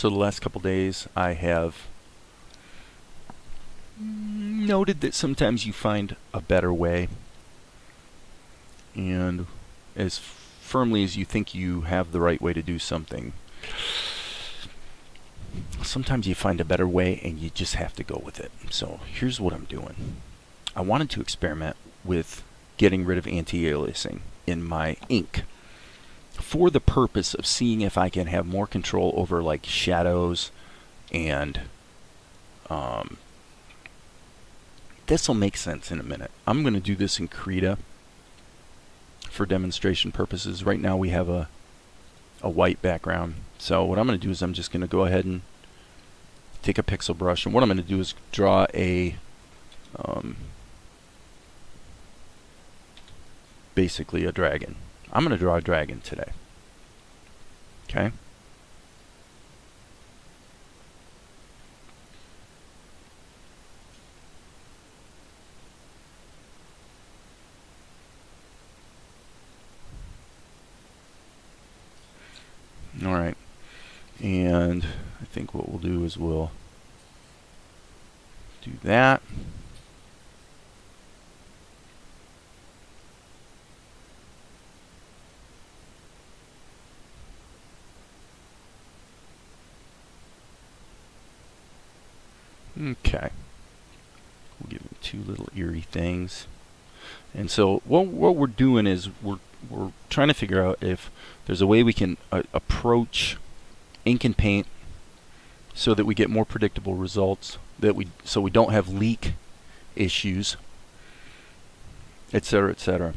So the last couple days I have noted that sometimes you find a better way, and as firmly as you think you have the right way to do something, sometimes you find a better way and you just have to go with it. So here's what I'm doing. I wanted to experiment with getting rid of anti-aliasing in my ink for the purpose of seeing if I can have more control over like shadows, and this will make sense in a minute. I'm going to do this in Krita for demonstration purposes. Right now we have a white background. So what I'm going to do is I'm just going to go ahead and take a pixel brush, and what I'm going to do is draw a basically a dragon. I'm going to draw a dragon today. Okay? Alright. And I think what we'll do is we'll do that. Okay. We'll give him two little eerie things. And so what we're doing is we're trying to figure out if there's a way we can approach ink and paint so that we get more predictable results, so we don't have leak issues, etc., etc.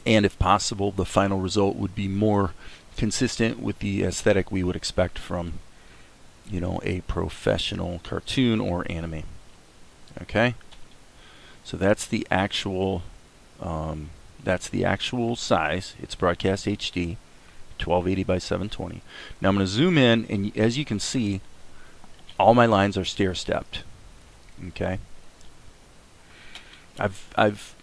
And if possible, the final result would be more consistent with the aesthetic we would expect from, you know, a professional cartoon or anime. Okay, so that's the actual size. It's broadcast HD, 1280 by 720. Now I'm going to zoom in, and as you can see, all my lines are stair-stepped. Okay, I've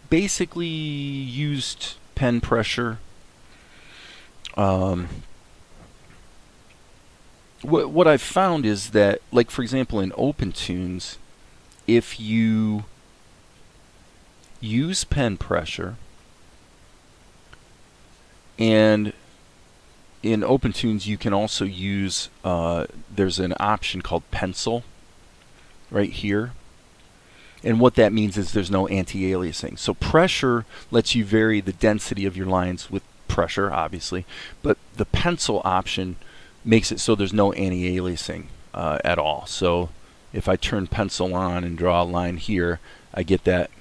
basically used pen pressure. What I've found is that, like for example in OpenToonz, if you use pen pressure, and in OpenToonz you can also use, there's an option called pencil right here, and what that means is there's no anti-aliasing. So pressure lets you vary the density of your lines with pressure, obviously, but the pencil option makes it so there's no anti-aliasing at all. So if I turn pencil on and draw a line here, I get that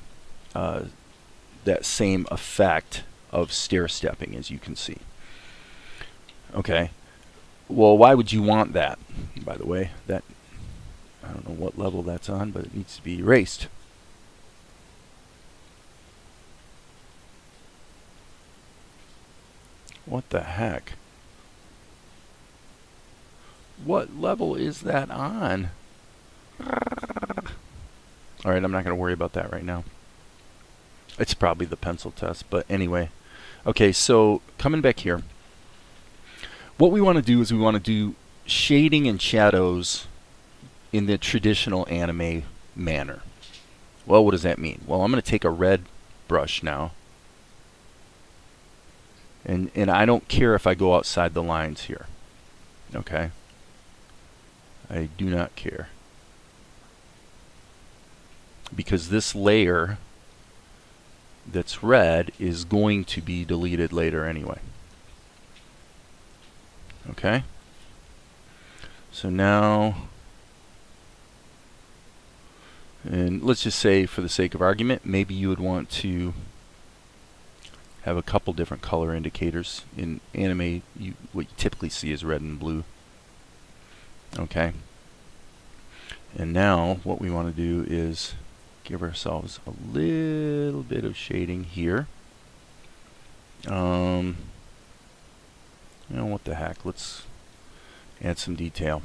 that same effect of stair-stepping, as you can see. Okay, well, why would you want that? By the way, that, I don't know what level that's on, but it needs to be erased. What the heck? What level is that on? Alright, I'm not going to worry about that right now. It's probably the pencil test, but anyway. Okay, so coming back here, what we want to do is we want to do shading and shadows in the traditional anime manner. Well, what does that mean? Well, I'm going to take a red brush now, and I don't care if I go outside the lines here. Okay? I do not care, because this layer that's red is going to be deleted later anyway. Okay? So now, and let's just say for the sake of argument, maybe you would want to have a couple different color indicators. In anime, what you typically see is red and blue. Okay, and now what we want to do is give ourselves a little bit of shading here. You know, what the heck, let's add some detail.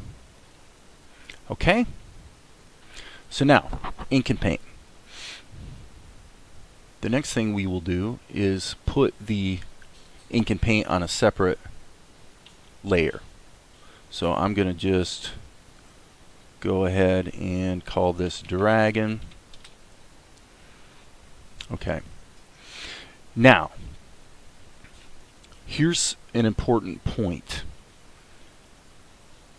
Okay, so now ink and paint. The next thing we will do is put the ink and paint on a separate layer. So I'm going to just go ahead and call this dragon. Okay. Now, here's an important point.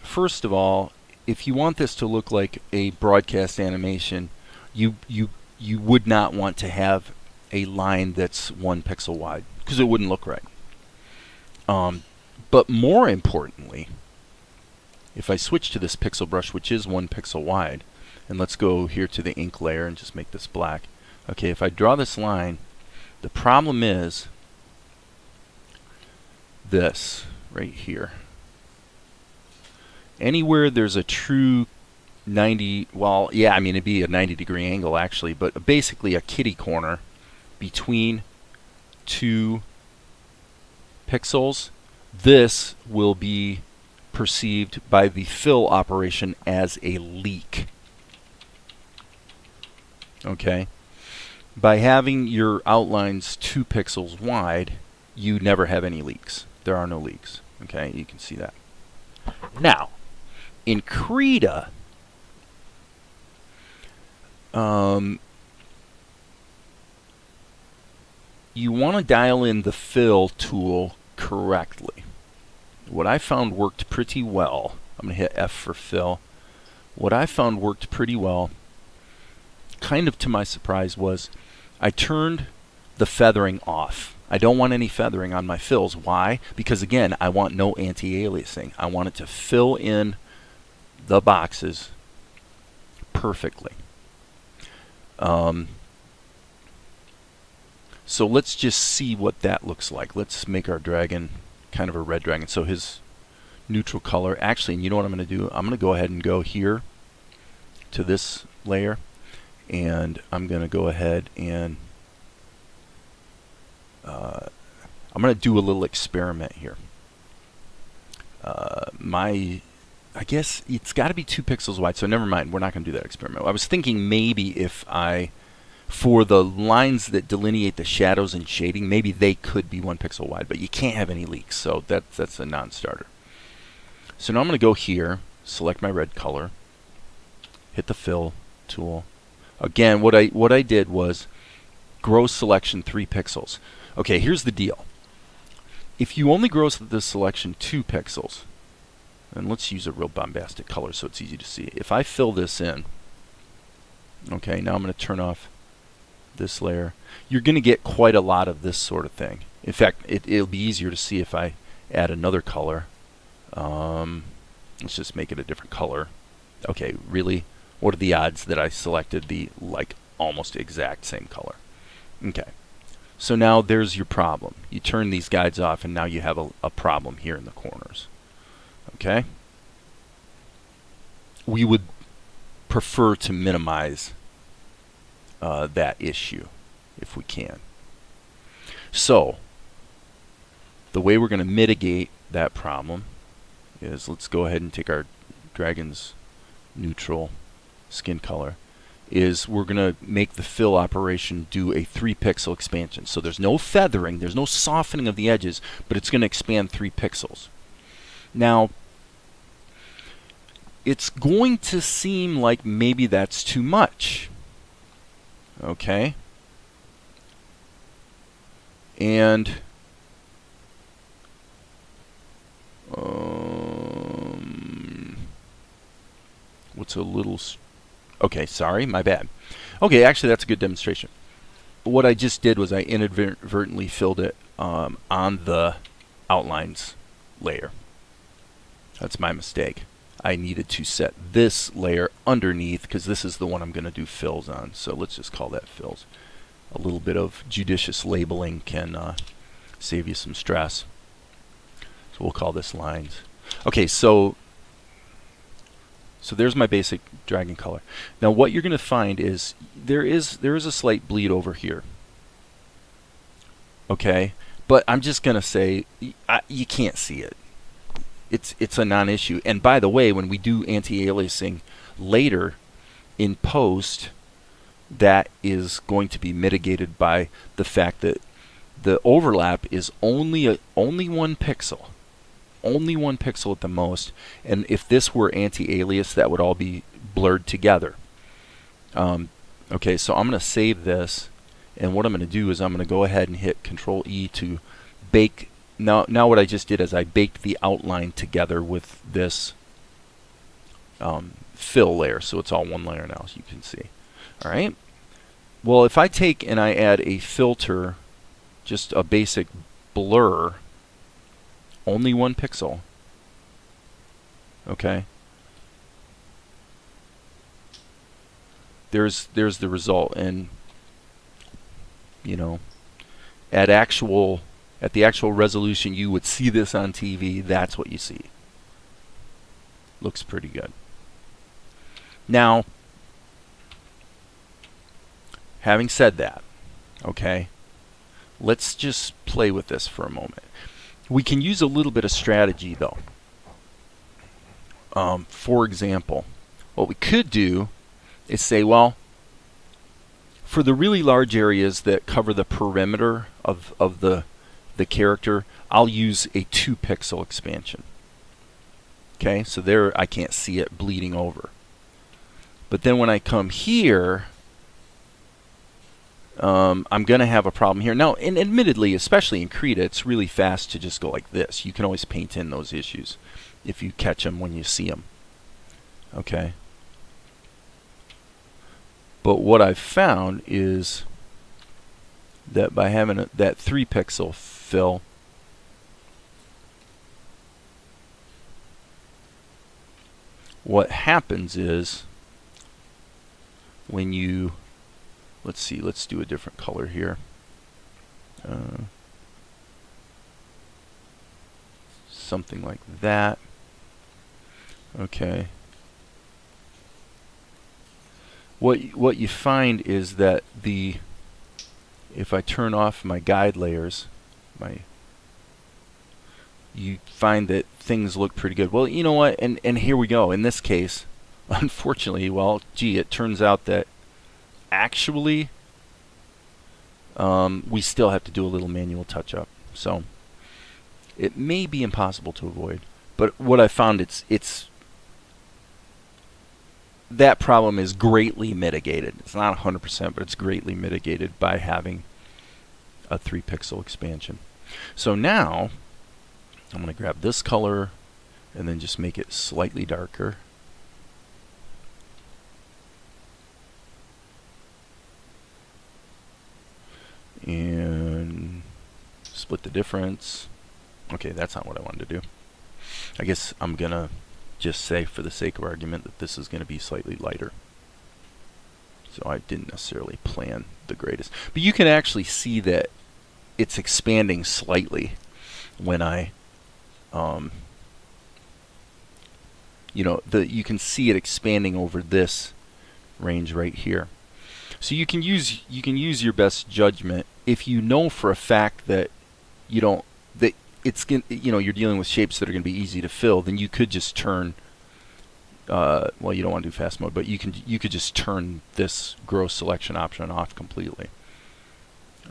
First of all, if you want this to look like a broadcast animation, you would not want to have a line that's 1 pixel wide, because it wouldn't look right. But more importantly, if I switch to this pixel brush, which is 1 pixel wide, and let's go here to the ink layer and just make this black. Okay, if I draw this line, the problem is this right here. Anywhere there's a true 90, well, yeah, I mean, it'd be a 90-degree angle actually, but basically a kitty corner between 2 pixels, this will be perceived by the fill operation as a leak. Okay? By having your outlines 2 pixels wide, you never have any leaks. There are no leaks. Okay? You can see that. Now, in Krita, you want to dial in the fill tool correctly. What I found worked pretty well, I'm going to hit F for fill. What I found worked pretty well, kind of to my surprise, was I turned the feathering off. I don't want any feathering on my fills. Why? Because again, I want no anti-aliasing. I want it to fill in the boxes perfectly. So let's just see what that looks like. Let's make our dragon kind of a red dragon. So his neutral color, actually, you know what I'm going to do? I'm going to go ahead and go here to this layer, and I'm going to go ahead and I'm going to do a little experiment here. I guess it's got to be 2 pixels wide, so never mind. We're not going to do that experiment. I was thinking maybe if for the lines that delineate the shadows and shading, maybe they could be 1 pixel wide, but you can't have any leaks, so that's a non-starter. So now I'm going to go here, select my red color, hit the fill tool. Again, what I did was grow selection 3 pixels. Okay, here's the deal. If you only grow the selection 2 pixels, and let's use a real bombastic color so it's easy to see. If I fill this in, okay, now I'm going to turn off this layer. You're going to get quite a lot of this sort of thing. In fact, it'll be easier to see if I add another color. Let's just make it a different color. Okay, really? What are the odds that I selected the almost exact same color? Okay. So now there's your problem. You turn these guides off and now you have a problem here in the corners. Okay? We would prefer to minimize that issue if we can. So the way we're going to mitigate that problem is, let's go ahead and take our dragon's neutral skin color, is we're going to make the fill operation do a 3 pixel expansion. So there's no feathering, there's no softening of the edges, but it's going to expand 3 pixels. Now, it's going to seem like maybe that's too much. Okay? And what's a little... Okay, sorry, my bad. Okay, actually that's a good demonstration. What I just did was I inadvertently filled it on the outlines layer. That's my mistake. I needed to set this layer underneath because this is the one I'm going to do fills on. So let's just call that fills. A little bit of judicious labeling can save you some stress. So we'll call this lines. Okay, so there's my basic dragon color. Now what you're going to find is there is a slight bleed over here. Okay, but I'm just going to say you can't see it. It's a non-issue. And by the way, when we do anti-aliasing later in post, that is going to be mitigated by the fact that the overlap is only 1 pixel. only 1 pixel at the most, and if this were anti-alias, that would all be blurred together. Okay, so I'm going to save this, and what I'm going to do is I'm going to go ahead and hit Control E to bake. Now what I just did is I baked the outline together with this fill layer, so it's all one layer now, as you can see. All right. Well, if I take and I add a filter, just a basic blur, only 1 pixel. Okay. There's the result, and you know, at the actual resolution you would see this on TV. That's what you see. Looks pretty good. Now, having said that, okay, let's just play with this for a moment. We can use a little bit of strategy, though. For example, what we could do is say, well, for the really large areas that cover the perimeter of the character, I'll use a 2 pixel expansion. Okay, so there I can't see it bleeding over. But then when I come here, I'm going to have a problem here. Now, and admittedly, especially in Krita, it's really fast to just go like this. You can always paint in those issues if you catch them when you see them. Okay. But what I've found is that by having that 3 pixel fill, what happens is when you, let's see, let's do a different color here. Something like that. Okay. What you find is that if I turn off my guide layers, you find that things look pretty good. Well, you know what? And here we go. In this case, unfortunately, well, gee, it turns out that actually we still have to do a little manual touch-up. So it may be impossible to avoid. But what I found, it's that problem is greatly mitigated. It's not 100%, but it's greatly mitigated by having a 3 pixel expansion. So now I'm going to grab this color and then just make it slightly darker. And split the difference. Okay, that's not what I wanted to do. I guess I'm going to just say, for the sake of argument, that this is going to be slightly lighter. So I didn't necessarily plan the greatest. But you can actually see that it's expanding slightly when I, you can see it expanding over this range right here. So you can use your best judgment. If you know for a fact that you're dealing with shapes that are going to be easy to fill, then you could just turn. Well, you don't want to do fast mode, but you could just turn this gross selection option off completely.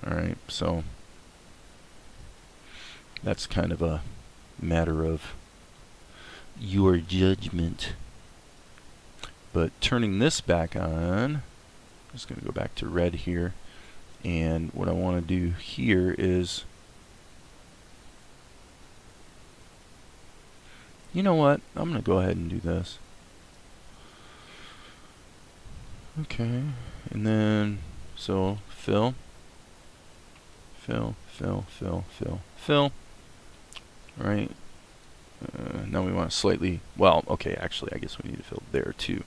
All right, so that's kind of a matter of your judgment. But turning this back on, I'm just going to go back to red here, and what I want to do here is, you know what? I'm going to go ahead and do this. Okay, and then so fill. Right. Now we want a slightly, well, okay, actually I guess we need to fill there too.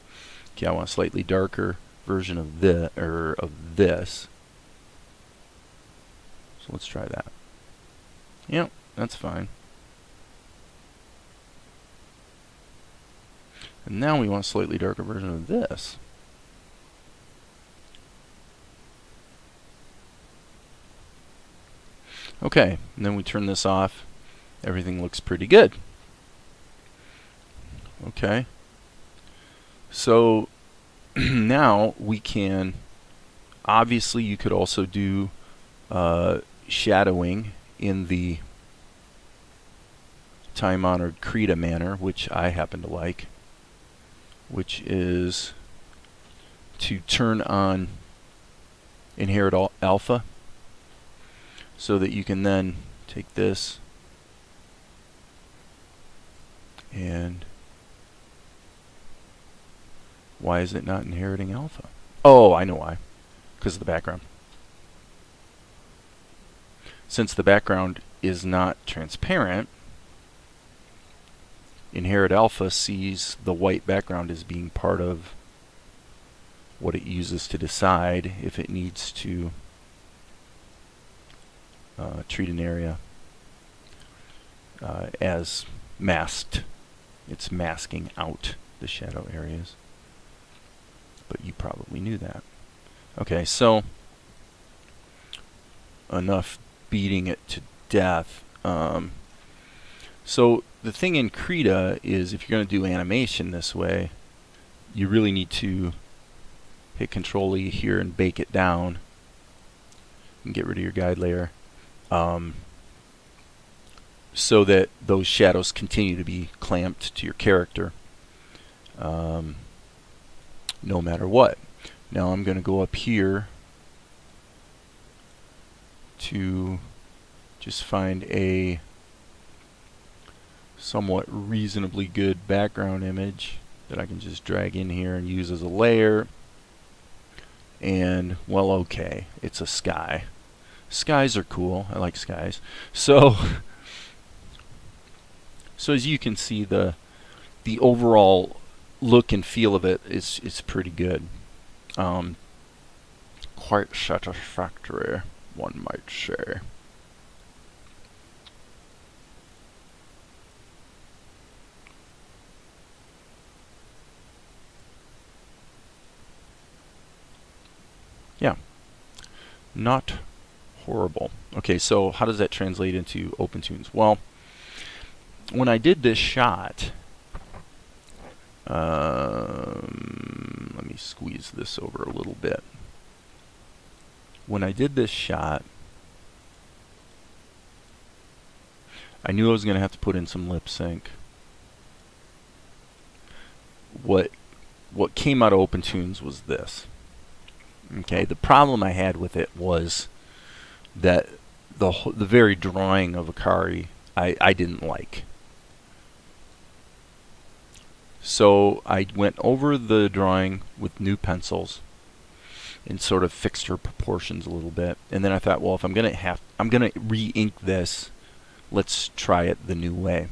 Okay, I want a slightly darker version of this. So let's try that. Yep, that's fine. And now we want a slightly darker version of this. Okay, and then we turn this off. Everything looks pretty good. Okay. So now we can, obviously you could also do shadowing in the time-honored Krita manner, which I happen to like, which is to turn on inherit alpha so that you can then take this and why is it not inheriting alpha? Oh, I know why. Because of the background. Since the background is not transparent, inherit alpha sees the white background as being part of what it uses to decide if it needs to treat an area as masked. It's masking out the shadow areas. But you probably knew that. Okay, so enough beating it to death. So the thing in Krita is if you're going to do animation this way, you really need to hit Control E here and bake it down and get rid of your guide layer so that those shadows continue to be clamped to your character no matter what. Now I'm going to go up here to just find a somewhat reasonably good background image that I can just drag in here and use as a layer. And, well, okay, it's a sky. Skies are cool. I like skies. So as you can see, the overall look and feel of it is pretty good. Quite satisfactory, one might say. Yeah, not horrible. Okay, so how does that translate into OpenToonz? Well, when I did this shot, let me squeeze this over a little bit. When I did this shot, I knew I was going to have to put in some lip sync. What came out of OpenToonz was this. Okay, the problem I had with it was that the very drawing of Akari I didn't like. So I went over the drawing with new pencils and sort of fixed her proportions a little bit. And then I thought, well, if I'm gonna re-ink this, let's try it the new way.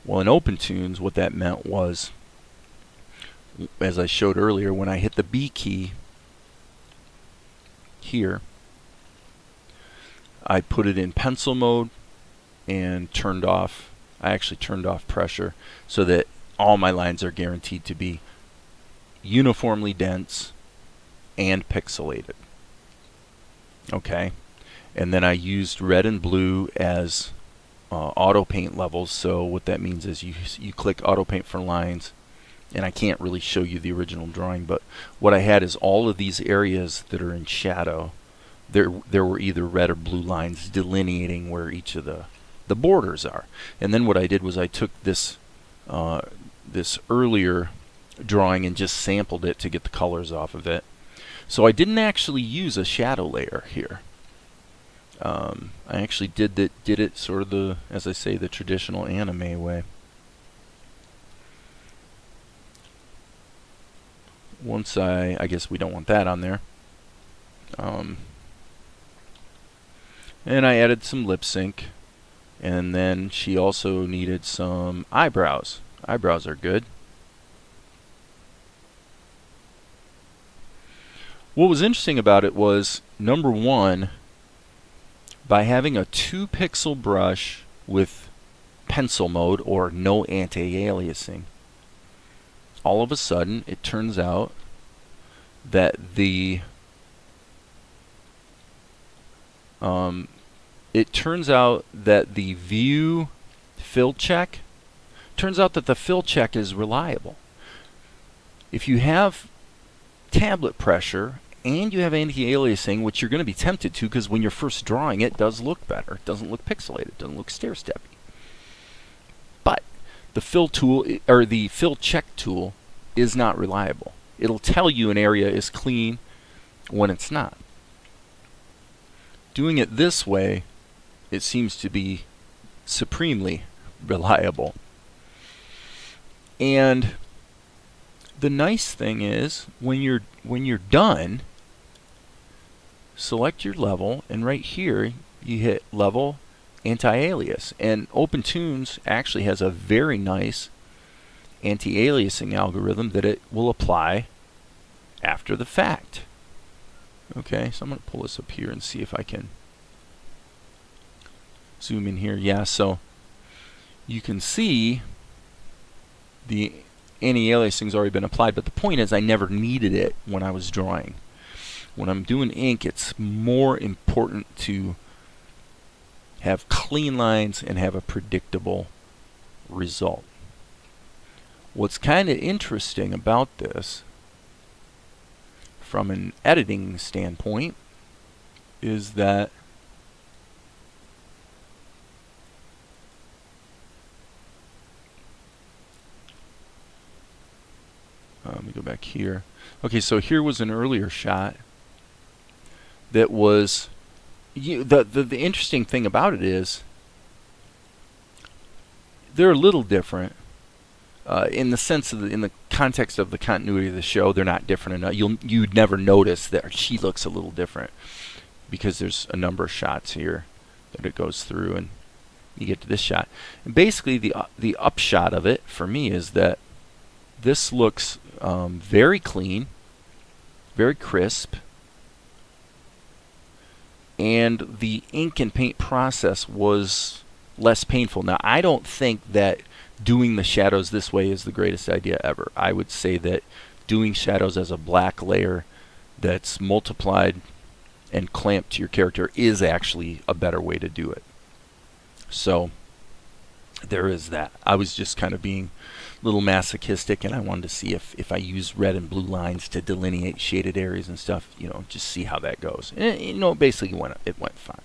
Well, in OpenToonz, what that meant was, as I showed earlier, when I hit the B key here, I put it in pencil mode and I actually turned off pressure so that all my lines are guaranteed to be uniformly dense and pixelated. Okay, and then I used red and blue as auto paint levels. So what that means is you click auto paint for lines, and I can't really show you the original drawing, but what I had is all of these areas that are in shadow, there were either red or blue lines delineating where each of the borders are. And then what I did was I took this this earlier drawing and just sampled it to get the colors off of it. So I didn't actually use a shadow layer here. I actually did it sort of as I say, the traditional anime way. Once I guess we don't want that on there. And I added some lip sync, and then she also needed some eyebrows. Eyebrows are good. What was interesting about it was, number one, by having a 2-pixel brush with pencil mode or no anti-aliasing, all of a sudden it turns out that the view fill check, turns out that the fill check is reliable. If you have tablet pressure and you have anti-aliasing, which you're going to be tempted to because when you're first drawing it does look better. It doesn't look pixelated. It doesn't look stair-steppy. the fill tool, or the fill check tool, is not reliable. It'll tell you an area is clean when it's not. Doing it this way, it seems to be supremely reliable. And the nice thing is, when you're done, select your level, and right here you hit level anti-alias. And OpenToonz actually has a very nice anti-aliasing algorithm that it will apply after the fact. Okay, so I'm going to pull this up here and see if I can zoom in here. Yeah, so you can see the anti-aliasing's already been applied, but the point is I never needed it when I was drawing. When I'm doing ink, it's more important to have clean lines and have a predictable result. What's kind of interesting about this from an editing standpoint is that let me go back here. Okay, so here was an earlier shot that was the interesting thing about it is they're a little different in the sense of in the context of the continuity of the show. They're not different enough. You'd never notice that she looks a little different because there's a number of shots here that it goes through, and you get to this shot. And basically, the upshot of it for me is that this looks very clean, very crisp, and the ink and paint process was less painful. Now, I don't think that doing the shadows this way is the greatest idea ever. I would say that doing shadows as a black layer that's multiplied and clamped to your character is actually a better way to do it. So there is that. I was just kind of being a little masochistic, and I wanted to see if I use red and blue lines to delineate shaded areas and stuff, just see how that goes. And, basically it went fine.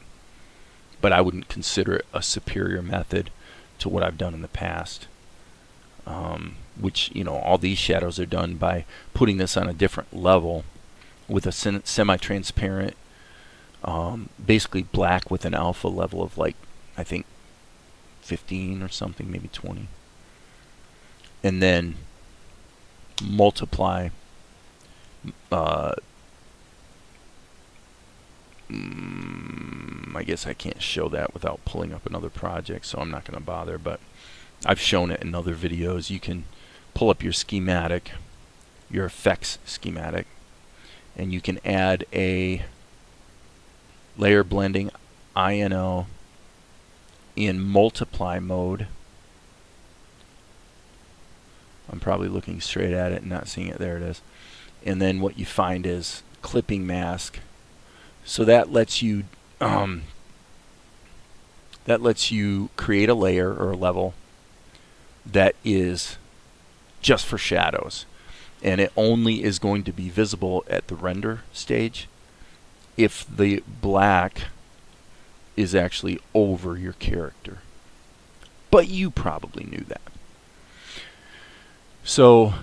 But I wouldn't consider it a superior method to what I've done in the past. Which, all these shadows are done by putting this on a different level with a semi-transparent, basically black with an alpha level of like, I think 15 or something, maybe 20. And then multiply I guess I can't show that without pulling up another project, so I'm not going to bother, but I've shown it in other videos. You can pull up your schematic, your effects schematic, and you can add a layer blending INO in multiply mode. I'm probably looking straight at it and not seeing it. There it is. And then what you find is clipping mask. So that lets you create a layer or a level that is just for shadows, and it only is going to be visible at the render stage if the black is actually over your character. But you probably knew that. So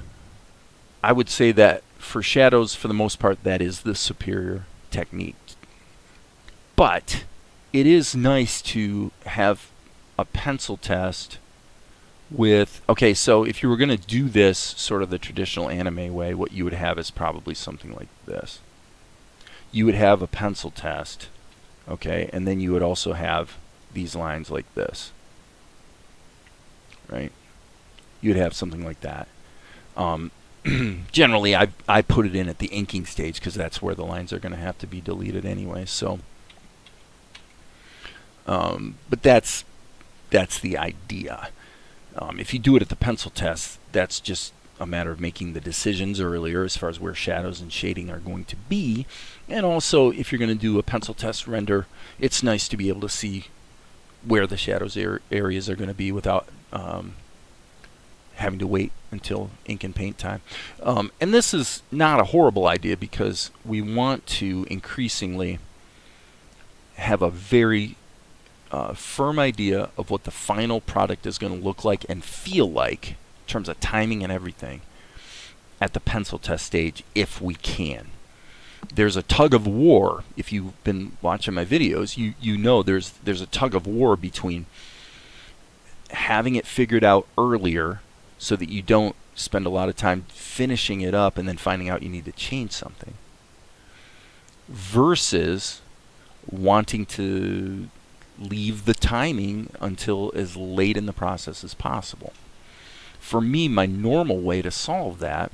I would say that for shadows, for the most part, that is the superior technique. But it is nice to have a pencil test with, okay, so if you were going to do this sort of the traditional anime way, what you would have is probably something like this. You would have a pencil test, okay, and then you would also have these lines like this, right? You'd have something like that. Generally, I put it in at the inking stage because that's where the lines are going to have to be deleted anyway. So, but that's the idea. If you do it at the pencil test, that's just a matter of making the decisions earlier as far as where shadows and shading are going to be. And also, if you're going to do a pencil test render, it's nice to be able to see where the shadows areas are going to be without having to wait until ink and paint time. And this is not a horrible idea because we want to increasingly have a very firm idea of what the final product is going to look like and feel like in terms of timing and everything at the pencil test stage if we can. There's a tug of war. If you've been watching my videos, you know there's a tug of war between having it figured out earlier so that you don't spend a lot of time finishing it up and then finding out you need to change something, versus wanting to leave the timing until as late in the process as possible. For me, my normal way to solve that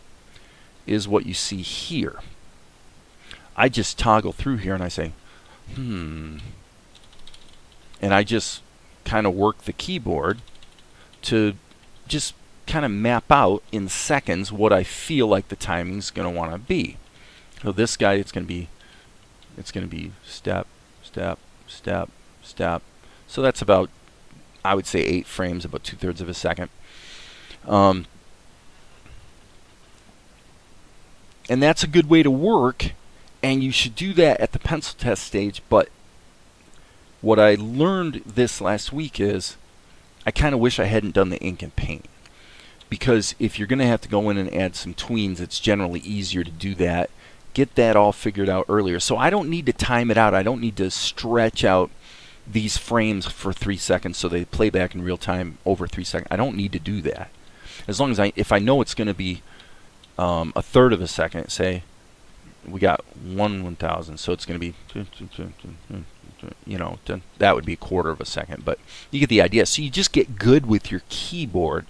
is what you see here. I just toggle through here and I say, and I just kind of work the keyboard to just kind of map out in seconds what I feel like the timing's going to want to be. So this guy, it's going to be step, step, step, step. So that's about, I would say, 8 frames, about 2/3 of a second. And that's a good way to work, and you should do that at the pencil test stage. But what I learned this last week is I kind of wish I hadn't done the ink and paint, because if you're going to have to go in and add some tweens, it's generally easier to do that. Get that all figured out earlier. So I don't need to time it out. I don't need to stretch out these frames for 3 seconds so they play back in real time over 3 seconds. I don't need to do that. As long as if I know it's going to be 1/3 of a second, say we got 1/1000, so it's going to be, that would be 1/4 of a second, but you get the idea. So you just get good with your keyboard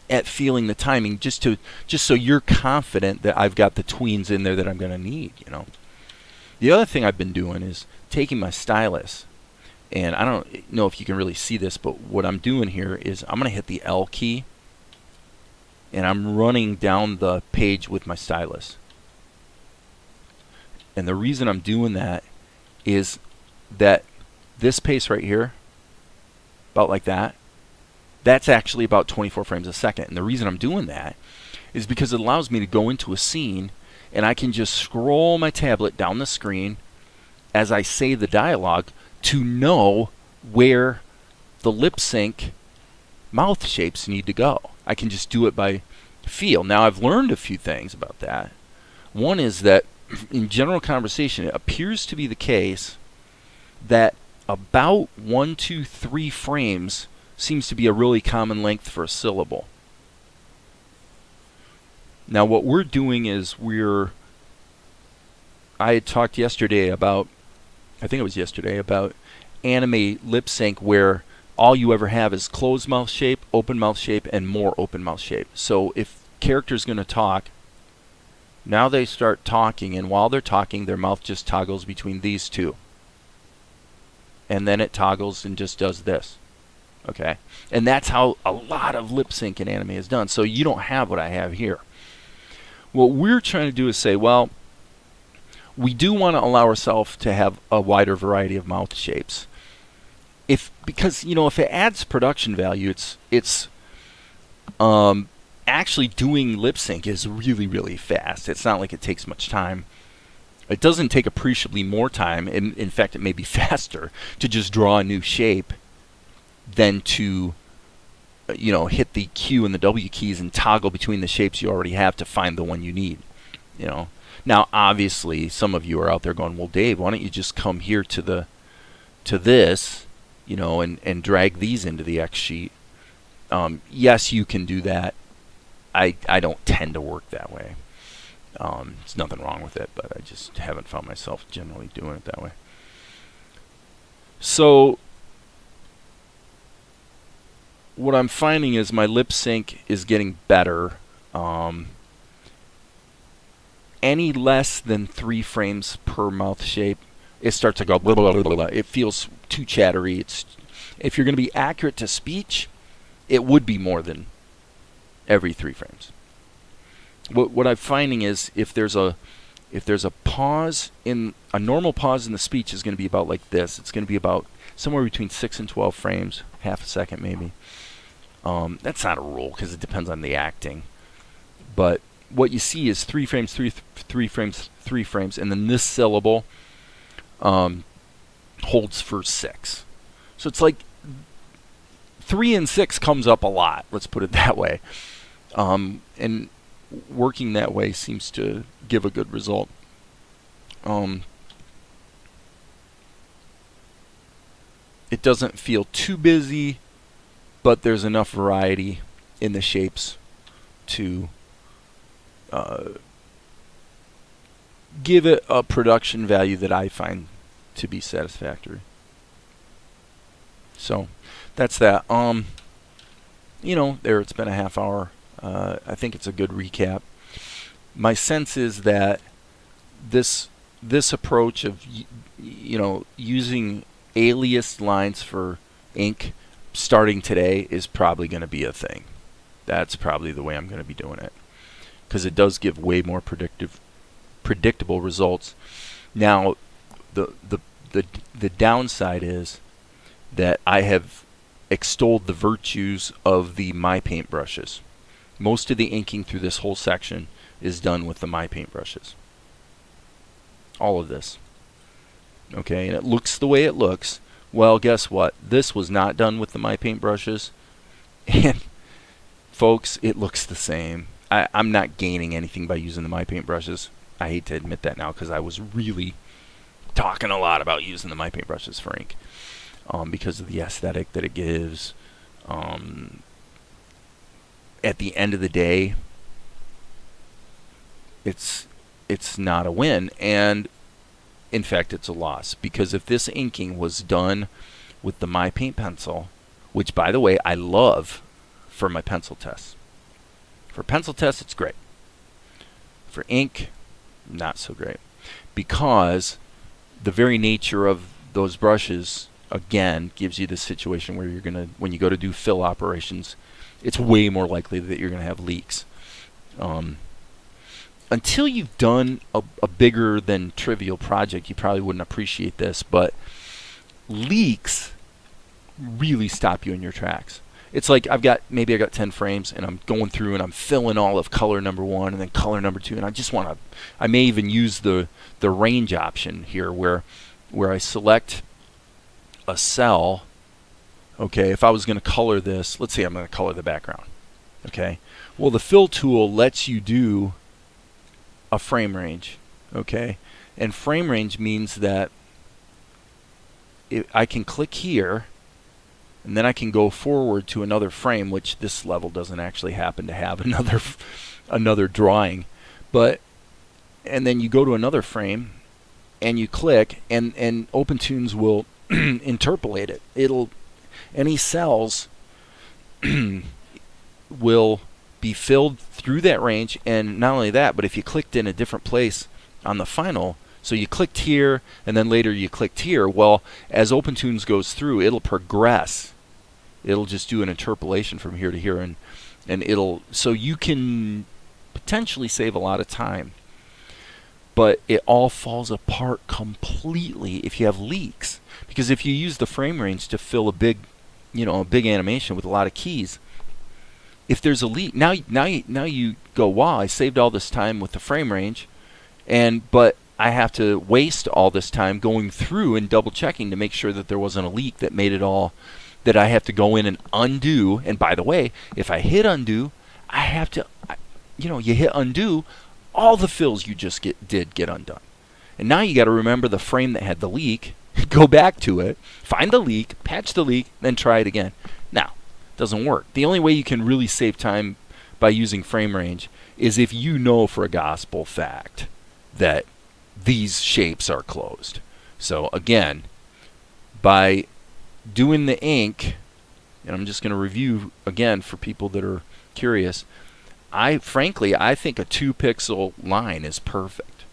at feeling the timing, just so you're confident that I've got the tweens in there that I'm going to need. The other thing I've been doing is taking my stylus, and I don't know if you can really see this, but what I'm doing here is I'm going to hit the L key, and I'm running down the page with my stylus. And the reason I'm doing that is that this pace right here, about like that, that's actually about 24 frames a second. And the reason I'm doing that is because it allows me to go into a scene and I can just scroll my tablet down the screen as I say the dialogue to know where the lip sync mouth shapes need to go. I can just do it by feel. Now, I've learned a few things about that. One is that in general conversation, it appears to be the case that about 1, 2, 3 frames seems to be a really common length for a syllable. Now what we're doing is I had talked yesterday about, I think it was yesterday, about anime lip sync where all you ever have is closed mouth shape, open mouth shape, and more open mouth shape. So if character's going to talk, now they start talking, and while they're talking, their mouth just toggles between these two. And then it toggles and just does this. Okay, and that's how a lot of lip sync in anime is done. So you don't have what I have here. What we're trying to do is say, well, we do want to allow ourselves to have a wider variety of mouth shapes. Because if it adds production value, it's actually doing lip sync is really, really fast. It's not like it takes much time. It doesn't take appreciably more time. In fact, it may be faster to just draw a new shape than to hit the Q and the W keys and toggle between the shapes you already have to find the one you need. Now obviously some of you are out there going, well, Dave, why don't you just come here to this, and drag these into the X sheet. Yes, you can do that. I don't tend to work that way. There's nothing wrong with it, but I just haven't found myself generally doing it that way. So what I'm finding is my lip sync is getting better. Any less than 3 frames per mouth shape, it starts to go blah, blah, blah, blah, blah. It feels too chattery. If you're going to be accurate to speech, it would be more than every 3 frames. What I'm finding is if there's a pause a normal pause in the speech is going to be about like this. It's going to be about somewhere between 6 and 12 frames, half a second maybe. That's not a rule because it depends on the acting. But what you see is 3 frames, 3 frames, 3 frames, and then this syllable holds for 6. So it's like 3 and 6 comes up a lot, let's put it that way. And working that way seems to give a good result. It doesn't feel too busy, but there's enough variety in the shapes to give it a production value that I find to be satisfactory. So that's that. There it's been a half hour. I think it's a good recap. My sense is that this approach of using aliased lines for ink starting today is probably going to be a thing. That's probably the way I'm going to be doing it, because it does give way more predictable results. Now, the downside is that I have extolled the virtues of the mypaint brushes. Most of the inking through this whole section is done with the mypaint brushes. All of this. Okay, and it looks the way it looks. Well, guess what? This was not done with the mypaint brushes. And folks, it looks the same. I'm not gaining anything by using the mypaint brushes. I hate to admit that now, because I was really talking a lot about using the mypaint brushes for ink, because of the aesthetic that it gives. At the end of the day, it's not a win, and in fact it's a loss, because if this inking was done with the mypaint pencil, which by the way I love for my pencil tests. For pencil tests it's great. For ink, not so great, because the very nature of those brushes again gives you the situation where you're gonna, when you go to do fill operations, it's way more likely that you're gonna have leaks. Until you've done a bigger than trivial project, you probably wouldn't appreciate this, but leaks really stop you in your tracks. It's like I got 10 frames and I'm going through and I'm filling all of color number 1 and then color number 2, and I just want to, I may even use the range option here where I select a cell. Okay, if I was going to color this, let's say I'm going to color the background. Okay, well the fill tool lets you do a frame range. Okay, and frame range means that I can click here and then I can go forward to another frame, which this level doesn't actually happen to have another drawing, but and then you go to another frame and you click, and OpenToonz will interpolate it. It'll, any cells will be filled through that range, and not only that, but if you clicked in a different place on the final, so you clicked here and then later you clicked here, well, as OpenToonz goes through, it'll progress. It'll just do an interpolation from here to here, and it'll, so you can potentially save a lot of time. But it all falls apart completely if you have leaks, because if you use the frame range to fill a big animation with a lot of keys, if there's a leak, now you go, wow, I saved all this time with the frame range, but I have to waste all this time going through and double checking to make sure that there wasn't a leak that made it all, that I have to go in and undo. And by the way, if I hit undo, I have to, you hit undo, all the fills you just did get undone. And now you got to remember the frame that had the leak, go back to it, find the leak, patch the leak, then try it again. Now, it doesn't work. The only way you can really save time by using frame range is if you know for a gospel fact that these shapes are closed. So again, by doing the ink, and I'm just going to review again for people that are curious, frankly I think a 2-pixel line is perfect.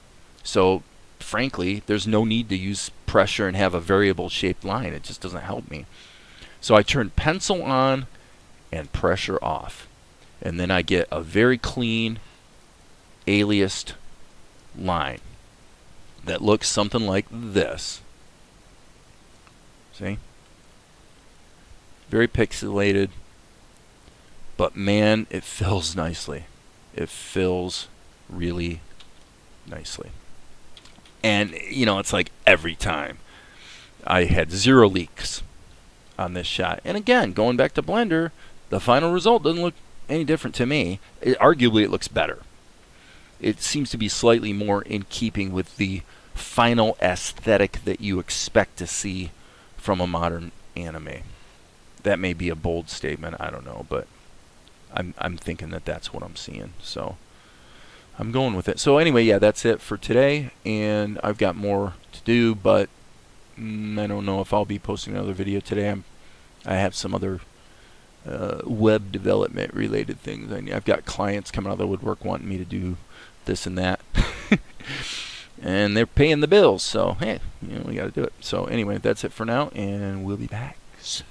So frankly, there's no need to use pressure and have a variable shaped line. It just doesn't help me. So I turn pencil on and pressure off, and then I get a very clean aliased line that looks something like this. See? Very pixelated, but man, it fills nicely. It fills really nicely. And, it's like every time. I had 0 leaks on this shot. And again, going back to Blender, the final result doesn't look any different to me. Arguably, it looks better. It seems to be slightly more in keeping with the final aesthetic that you expect to see from a modern anime. That may be a bold statement, I don't know, but I'm thinking that that's what I'm seeing. So I'm going with it. So anyway, yeah, that's it for today, and I've got more to do, but I don't know if I'll be posting another video today. I have some other web development related things. I've got clients coming out of the woodwork wanting me to do this and that. And they're paying the bills, so hey, we got to do it. So anyway, that's it for now, and we'll be back soon.